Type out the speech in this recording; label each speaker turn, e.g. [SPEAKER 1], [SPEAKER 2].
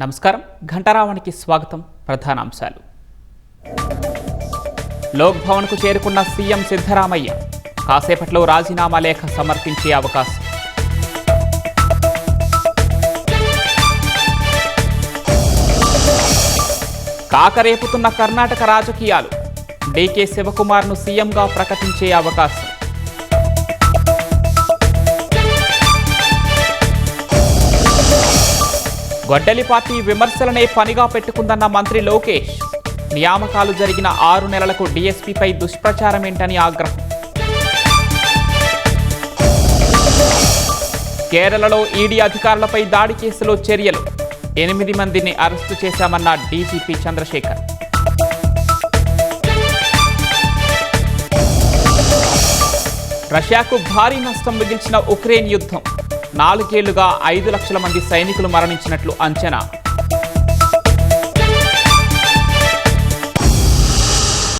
[SPEAKER 1] నమస్కారం ఘంటారావానికి స్వాగతం. ప్రధాన అంశాలు. లోక్ భవన్కు చేరుకున్న సీఎం సిద్ధరామయ్య కాసేపట్లో రాజీనామా లేఖ సమర్పించే అవకాశం. కాకరేపుతున్న కర్ణాటక రాజకీయాలు. డీకే శివకుమార్ను సీఎంగా ప్రకటించే అవకాశం. గొడ్డలి పార్టీ విమర్శలనే పనిగా పెట్టుకుందన్న మంత్రి లోకేష్. నియామకాలు జరిగిన 6 నెలలకు డీఎస్పీపై దుష్ప్రచారమేంటని ఆగ్రహం. కేరళలో ఈడీ అధికారులపై దాడి కేసులో చర్యలు. 8 మందిని అరెస్టు చేశామన్న డీజీపీ చంద్రశేఖర్. రష్యాకు భారీ నష్టం మిగిల్చిన ఉక్రెయిన్ యుద్ధం. 4 ఏళ్లుగా 5 లక్షల మంది సైనికులు మరణించినట్లు అంచనా.